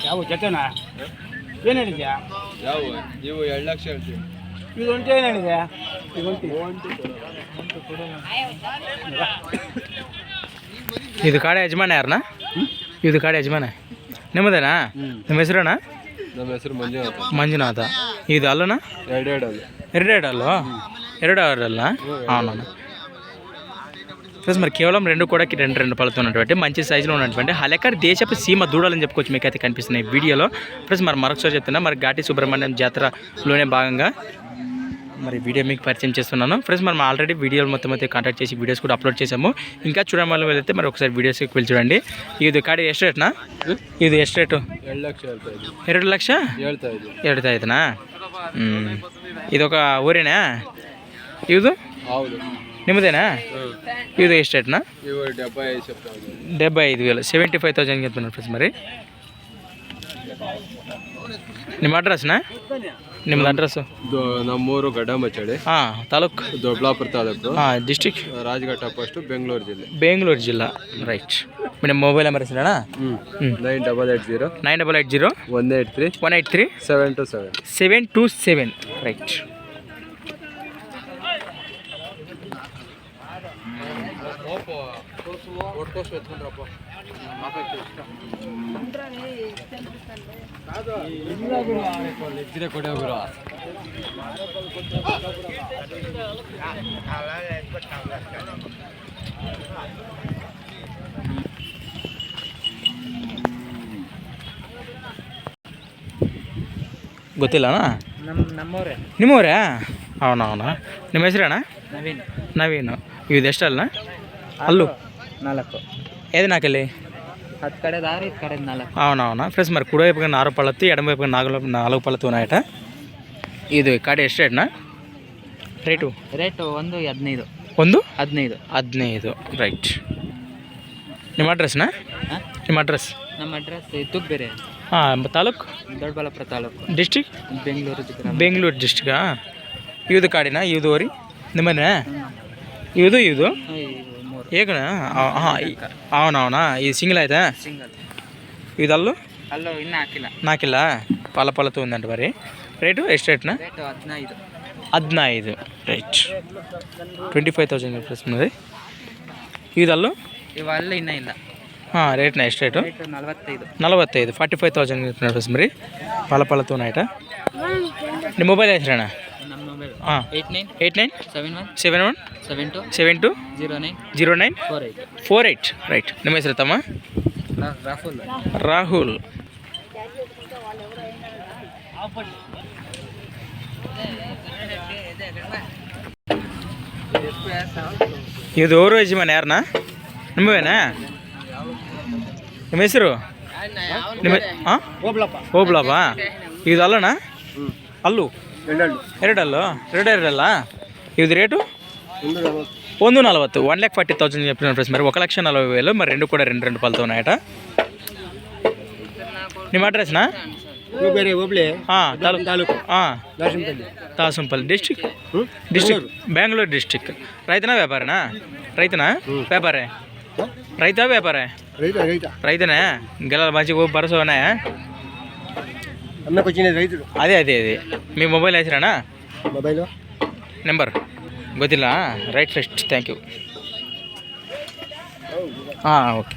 ಯಾವ ಜೊತೆನಾ ಏನು ಹೇಳಿದ್ಯಾ? ಯಾವ ನೀವು 2 ಲಕ್ಷ ಹೇಳ್ತೀವಿ. ಇದು ಒಂಟಿ ಏನು ಹೇಳಿದೆ? ಇದು ಕಾಡೆ ಯಜಮಾನ ಯಾರಣ್ಣ? ಇದು ಕಾಡೆ ಯಜಮಾನ ನಿಮ್ಮದೇನಾ? ನಿಮ್ಮ ಹೆಸರಣ್ಣ? ನಮ್ಮ ಹೆಸರು ಮಂಜುನಾಥ. ಮಂಜುನಾಥ. ಇದು ಅಲ್ಲಣ್ಣ? 2 అల్లో 2 అవర్ల అవునవును ఫ్రెండ్స్. మరి కేవలం 2 కూడా 2 పలుతున్నటువంటి మంచి సైజులో ఉన్నటువంటి హలెకర్ దేశపు సీమ దూడలని చెప్పుకోవచ్చు. మీకు అయితే కనిపిస్తున్నాయి వీడియోలో ఫ్రెండ్స్. మరి మరొకసారి చెప్తున్నా, మరి ఘాటి సుబ్రహ్మణ్యం జాతరలోనే భాగంగా మరి వీడియో మీకు పరిచయం చేస్తున్నాను ఫ్రెండ్స్. మనం ఆల్రెడీ వీడియోలు మొత్తం అయితే కాంటాక్ట్ చేసి వీడియోస్ కూడా అప్లోడ్ చేసాము. ఇంకా చూడడం వెళ్తే మరి ఒకసారి వీడియోస్కి వెళ్ళి చూడండి. ఇది కాడి ಎಷ್ಟು ರೇಟ್ನಾ? ಇದು ಎಷ್ಟು ರೇಟು? 2 ಲಕ್ಷ ಹೇಳ್ತಾ ಇದ್ದೀವಿ. 2 ಲಕ್ಷ ಹೇಳ್ತಾ ಇದ್ದೀನಾ? ಇದೊక ಊರೇನಾ ಇದು? ಹೌದು. ನಿಮ್ಮದೇನಾ? ಇದು ಎಷ್ಟು ರೇಟ್ನಾ? 75,000 75,000 చెప్తున్నారు ఫ్రెండ్స్. మరి ನಿಮ್ಮ ಅಡ್ರೆಸ್ನಾ? ನಿಮ್ಮದು ಅಡ್ರೆಸ್ಸು? ನಮ್ಮೂರು ಗಡ್ಡಮಚ್ಚಡಿ, ತಾಲೂಕು ದೊಡ್ಡಬಳ್ಳಾಪುರ ತಾಲೂಕು, ಡಿಸ್ಟಿಕ್ ರಾಜಘಾಟ ಫಸ್ಟ್, ಬೆಂಗಳೂರು ಜಿಲ್ಲಾ. ರೈಟ್. ನಿಮ್ಮ ಮೊಬೈಲ್ ನಂಬರ್ ಹೆಸರಣ್ಣ? 9880 9880 183 727. ರೈಟ್. ಗೊತ್ತಿಲ್ಲಣ್ಣ? ನಮ್ಮವರೇ. ನಿಮ್ಮವರೇ? ಅವನವನ. ನಿಮ್ಮ ಹೆಸರಣ್ಣ? ನವೀನ್. ಇದು ಎಷ್ಟಲ್ಲ? ಅಲ್ಲು 4 ఏది నాకెళ్ళి 10 కడే దారి 5 కడే 4. అవునవునా ఫ్రెండ్స్. మరి కుడి వైపుగా 4 పళ్ళತ್ತು, ఎడమ వైపుగా 4 పళ్ళತ್ತು ఉన్నాయట. ఇది కాడి ಎಷ್ಟು ರೇಟ್ನಾ? ರೇಟು 115. 15. ರೈಟ್. ನಿಮ್ಮ ಅಡ್ರೆಸ್ನಾ? ನಿಮ್ಮ ಅಡ್ರೆಸ್? ನಮ್ಮ ಅಡ್ರೆಸ್ ತುಗ್ಬೇರೆ. ತಾಲೂಕು? ದೊಡ್ಡಬಳ್ಳಾಪುರ ತಾಲೂಕು. ಡಿಸ್ಟಿಕ್? ಬೆಂಗಳೂರು ಡಿಸ್ಟಿಕಾ? ಇದು ಕಾಡಿನಾ? ಇದು ವರಿ ನಿಮ್ಮನೇ? ಇದು ఏకనా? అవునవునా. ఇది సింగిల్ అయితే? ఇది అల్లు ಇನ್ನೂ నాకిಲ್ಲ పళ్ళతో ఉందంట. మరి రేటు ಎಷ್ಟು ರೇಟ್ನಾ? 15. రైట్. 25,000 ప్లస్ ఉన్నది. ఇది అల్లు ఇవాళ ಇನ್ನೂ ಇಲ್ಲ. ರೇಟ್ನ ಎಷ್ಟು ರೇಟು? 45. 45,000 ప్లస్. మరి పళ్ళతో ఉన్నాయట. ನಿಮ್ಮ ಮೊಬೈಲ್ ಹೆಸರಣ್ಣ? ನಮ್ಮ ಮೊಬೈಲ್ 8971 72 09 48. ರೈಟ್. ನಿಮ್ಮ ಹೆಸರು ತಮ್ಮ? ರಾಹುಲ್. ಇದು ಓರು ಯಜಮಾನ ಯಾರನ್ನ? ನಿಮ್ಮವೇನಾ? ನಿಮ್ಮ ಹೆಸರು? ನಿಮ್ಮ ಓಬ್ಲಪ್ಪ. ಇದು ಅಲ್ಲಣ್ಣ? ಅಲ್ಲು 2 ఇది రేటు 140. 1,40,000 చెప్పిన ఫ్రెండ్స్. మరి 1,40,000. మరి 2 కూడా 2 పళ్ళతో ఉన్నాయట. ನಿಮ್ಮ అడ్రస్నా? ತಾಲೂಕು ದಾಸಂಪల్లి. District Bengaluru district. రైతునా వ్యాపారనా? వ్యాపారే. వ్యాపారే? రైతునే. గెలాలి మంచిగా భరోసా ఉన్నాయా? అదే మీ మొబైల్ ಹೆಸರಣ್ಣ? నెంబర్ ಗೊತ್ತಿಲ್ಲ. Right first. Thank you. Okay.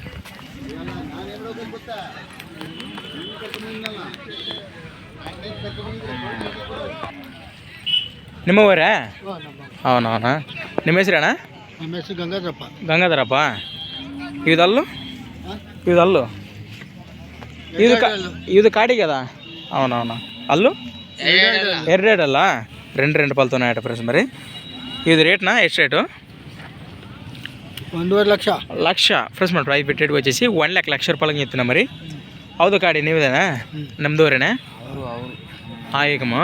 ನಿಮ್ಮವರೇ? అవునవునా. ನಿಮ್ಮ ಹೆಸರಣ್ಣ? ನಮ್ಮ ಹೆಸರು ಗಂಗಾಧರಪ್ಪ. ఇది అల్లు ఇది కాడి కదా? అవునవునా. అల్లు 2 పళ్ళతో ఉన్నాయట ఫ్రెండ్స్. మరి ఇది రేట్నా? ಎಷ್ಟು ರೇಟು? 1,50,000 లక్ష ఫ్రెండ్స్. మన ప్రైస్ పెట్టేటికి వచ్చేసి 1,00,000 రూపాయలకి చెప్తున్నా. మరి ಹೌದು ಕಾಡಿ ನೀವುದೇನಾ? ನಮ್ಮದೂರೇನಾ? ಏಕಮ್ಮ.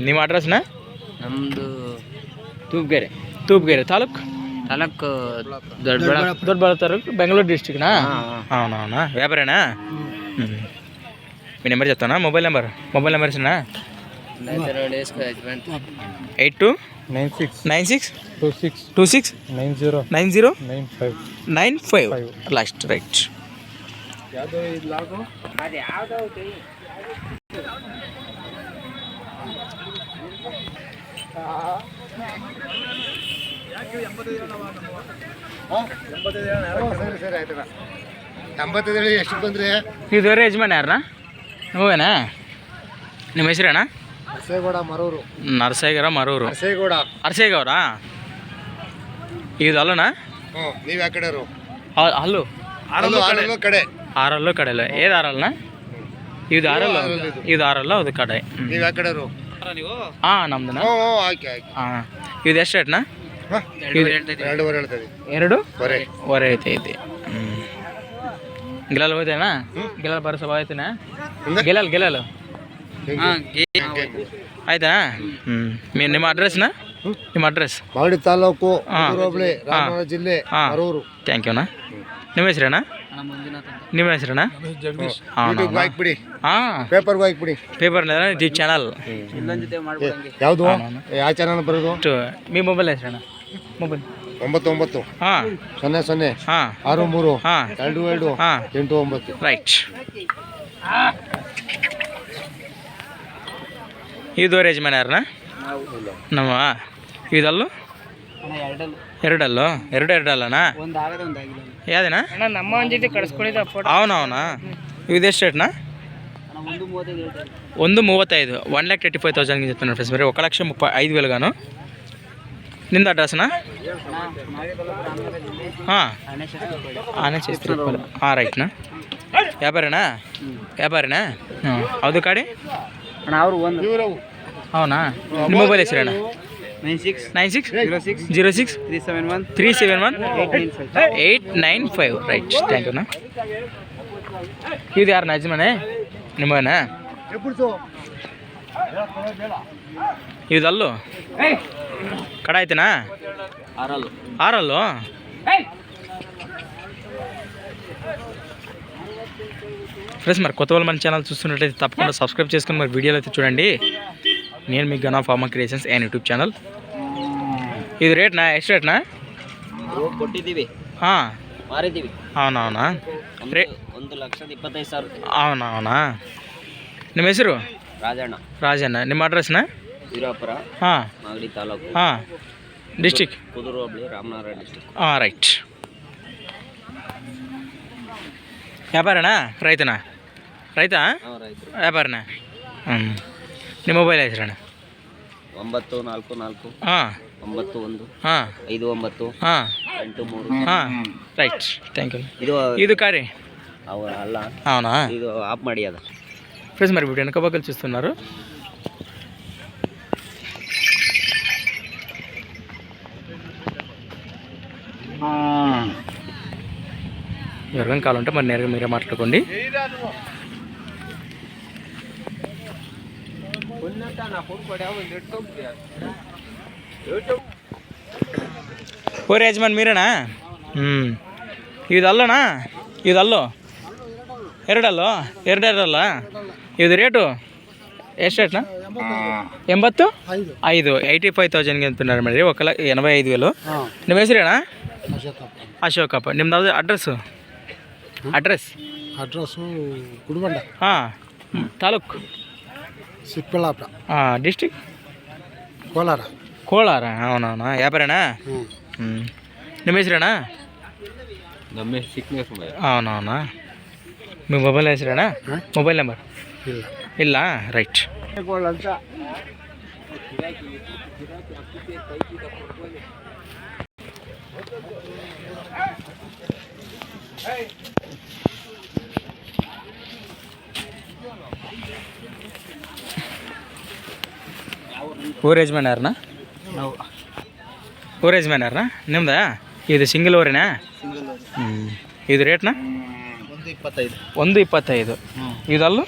ನಿಮ್ಮ ಅಡ್ರೆಸ್ನಾ? ನಮ್ಮದು ತೂಪ್ಗೆರೆ ತಾಲೂಕು ದೊಡ್ಡಬಳ್ಳಾಪುರ ತಾಲೂಕು, ಬೆಂಗಳೂರು ಡಿಸ್ಟಿಕ್ನಾ? అవునవునా. వ్యాపారేనా? మీ నెంబర్ చెప్తానా? మొబైల్ నెంబర్ ఇచ్చినా? 8296 26 90 95 లాస్ట్. రైట్. ಎಷ್ಟು ಬಂದ್ರೆ ಇದು ಬೇರೆ ಯಜಮಾನ ಯಾರಣ್ಣ ನೀವೇನಾ ನಿಮ್ಮ ಹೆಸರೇನಾ ಅರಸೇಗೌಡ ಮರೂರು. ನರಸೇಗರ ಮರೂರು ಅರಸೇಗೌಡ. ಅರಸೇಗೌರಾ ಇದು ಅಲ್ಲಣ್ಣ ನೀವು ಯಾವ ಕಡೆಯವರು? ಅಲ್ಲು ಕಡೆ ಆರಲ್ಲು ಕಡೆಲ್ಲ ಏದು ಆರಲ್ನ ಇದು ಆರಲ್ಲ ಇದು ಆರಲ್ಲ ಅದು ಕಡೆ ನೀವು ಯಾವ ಕಡೆಯವರು? ಹಾಂ ನಮ್ದನ ಹಾಂ ಇದು ಎಷ್ಟು ರೇಟ್ನ? 2.5 ಹೇಳ್ತದೆ. 2.5 ಐತೆ. ಗೆಲಲ್ ಹೋಯ್ತೇನಾ? ಗೆಲಲ್ ಬರೋ ಸಭಾ ಆಯ್ತೇನಾ? ಗೆಲಲ್ ಆಯ್ತಾ? ನಿಮ್ಮ ಅಡ್ರೆಸ್ನ? ನಿಮ್ಮ ಅಡ್ರೆಸ್ ಮಾಗಡಿ ತಾಲೂಕು, ಹೋಬಳಿ, ರಾಮನಗರ ಜಿಲ್ಲೆ, ಮರೂರು. ಥ್ಯಾಂಕ್ ಯುನಾ. ನಿಮ್ಮ ಹೆಸರೇನಾ? ನಿಮ್ಮ ಹೆಸರೇನಾ? ಹಾಕ್ಬಿಡಿ. ಹಾಂ ಪೇಪರ್ಗೂ ಹಾಕ್ಬಿಡಿ. ಪೇಪರ್ನ ಯೂಟ್ಯೂಬ್ ಚಾನಲ್ ಯಾವುದು? ಯಾವ ಚಾನಲ್ ಬರೋದು? మీ ಮೊಬೈಲ್ ಹೆಸರೇನಾ? ಮೊಬೈಲ್ 99 ಹಾಂ 00 ಹಾಂ 63 ಹಾಂ 22 ಹಾಂ 89. ರೈಟ್. ಇದು ಯಜಮಾನ ಯಾರಣ್ಣ? ನಮ್ಮ ಇದಲ್ಲು ಎರಡಲ್ಲೋ ಎರಡಲ್ಲಣ್ಣ ಯಾವ್ದೇನಾ? ನಮ್ಮ ಜೊತೆ ಕಳಿಸ್ಕೊಂಡಿದ್ದ ಫೋಟೋ ಅವನವನಾ ಇದೆಷ್ಟು ರೇಟ್ನಾ? 1.35 1,35,000 చెప్తున్నాను ఫ్రెండ్స్. మరి 1,35,000 గాను. నింద అడ్రస్నా? ఆనే చేస్తారు రైట్నా? వ్యాపారేనా? ಹೌದು ಕಾಡಿ అవునా? ನಿಮ್ಮ ಮೊಬೈಲ್ ಹೆಸರೇನಾ? 96 371 895 ರೈಟ್. ಥ್ಯಾಂಕ್ ಯುನಾ. ಇದು ಯಾರಣ್ಣ ಯಜಮಾನೆ? ನಿಮ್ಮನ? ಇದಲ್ಲು కడ అయితేనా? ఆరల్లు ఫ్రెండ్స్ మరి కొత్త వాళ్ళు మన ఛానల్ చూస్తున్నట్లయితే తప్పకుండా సబ్స్క్రైబ్ చేసుకుని మరి వీడియోలు అయితే చూడండి. నేను మీకు Gana pharma creations and YouTube channel. ఇది రేట్నా? ಎಷ್ಟು ರೇಟ್ನಾ? ಕೊಟ್ಟಿದ್ದೀವಿ. ಹಾಂ ಮಾರಿದ್ದೀವಿ. అవునవునా? 1,25,000. అవునవునా? ನಿಮ್ಮ ಹೆಸರು? ರಾಜಣ್ಣ. ನಿಮ್ಮ ಅಡ್ರೆಸ್ನಾ? ವೀರಾಪುರ, ಹಾಂ ಮಾಗಡಿ ತಾಲೂಕು, ಹಾಂ ಡಿಸ್ಟಿಕ್ ಕುದೂರು ಹೋಬಳಿ, ರಾಮನಗರ ಡಿಸ್ಟಿಕ್. ಹಾಂ ರೈಟ್. ವ್ಯಾಪಾರನಾ? ರೈತನಾ? ರೈತಾ? ವ್ಯಾಪಾರನಾ? ನಿಮ್ಮ ಮೊಬೈಲ್ ಹೆಸರಣ್ಣ? 944 ಹಾಂ 91 ಹಾಂ 59 ಹಾಂ 83. ಹಾಂ రైట్. Thank you. ಇದು ఇది కారే అಲ್ಲ, అవునా? ಇದು ఆఫ్ ಮಾಡಿ అದ ఫ్రెండ్స్ మరి వీటి వెనక పక్కలు చూస్తున్నారు. ఎవరికైనా కావాలంటే మరి నేరుగా మీరే మాట్లాడుకోండి. ఓరే యజమాన్ మీరేనా? ಇದಲ್ಲಣ್ಣ? ಇದಲ್ಲೋ ಎರಡಲ್ಲ ಇದು ರೇಟು ಎಷ್ಟು ರೇಟ್ನಾ? 85 85,000ಗೆ ಅಂటున్నారు ಮೇಡ್ರಿ. 1,85,000. ನಿಮ್ಮ ಹೆಸರೇನಾ? ಅಶೋಕಪ್ಪ. ನಿಮ್ದು ಯಾವುದು ಅಡ್ರೆಸ್ಸು? ಅಡ್ರೆಸ್ಸು ಗುಡಿಬಂಡ. ಹಾಂ ತಾಲೂಕು ಚಿಕ್ಕಬಳ್ಳಾಪುರ. ಹಾಂ ಡಿಸ್ಟಿಕ್ ಕೋಲಾರ. అవునవునా? వ్యాపారేనా? ನಿಮ್ಮ ಹೆಸರೇನಾ? అవునవునా? మీ మొబైల్ ಹೆಸರೇನಾ? ಮೊಬೈಲ್ ನಂಬರ್ ಇಲ್ಲ ರೈಟ್. ಊರ ಯಜಮಾನ ಯಾರಣ್ಣ? ಊರ ಯಜಮಾನ ಯಾರಣ್ಣ ನಿಮ್ದ? ಇದು ಸಿಂಗಲ್ ಊರೇನಾ? ಇದು ರೇಟ್ನಾ? 1.25. ಇದಲ್ಲು?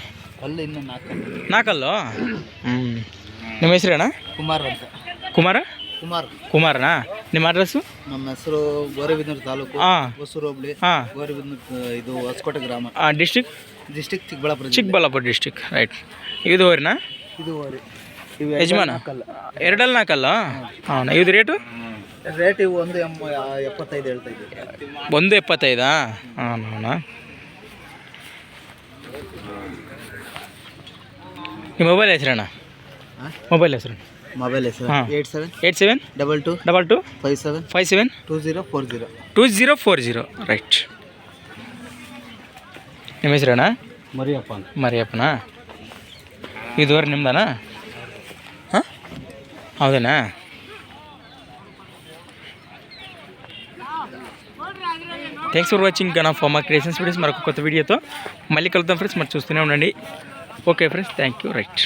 ನಾಲ್ಕಲ್ಲು. ನಿಮ್ಮ ಹೆಸರೇನಾ? ಕುಮಾರ್ ಅಂತ. ಕುಮಾರನಾ? ನಿಮ್ಮ ಅಡ್ರೆಸ್ಸು? ನಮ್ಮ ಹೆಸರು ಗೌರಿಬಿದನೂರು ತಾಲೂಕು, ಹಾಂ ಹೊಸೂರು ಹೋಬಳಿ, ಹಾಂ ಗೌರಿಬಿದನೂರು, ಇದು ಹೊಸಕೋಟೆ ಗ್ರಾಮ. District Chikkaballapur district right. ಇದು ಊರಿನಾ? ಇದು ಯಜಮಾನ? 2.4 అవునా? ಇದು ರೇಟು? ರೇಟ್ ಇವು 1.75 ಹೇಳ್ತಾ ಇದ್ದೀವಿ. 1.75 అవునా? ಈ ಮೊಬೈಲ್ ಹೆಸರಣ್ಣ ಮೊಬೈಲ್ ಹೆಸರು ಮೊಬೈಲ್ ಹೆಸರು ಹಾಂ. 87 87 22 22 57 57 2040 2040 ರೈಟ್. ನಿಮ್ಮ ಹೆಸರಣ್ಣ ಮರಿಯಪ್ಪ ಮರಿಯಪ್ಪನಾ? ಇದುವರೆ ನಿಮ್ದನಾ? ಹಾಂ ಹೌದೇನಾ? Thanks for watching Gana pharma creations videos మరొక కొత్త వీడియోతో మళ్ళీ కలుద్దాం ఫ్రెండ్స్. మరి చూస్తూనే ఉండండి. Okay friends, thank you. Right.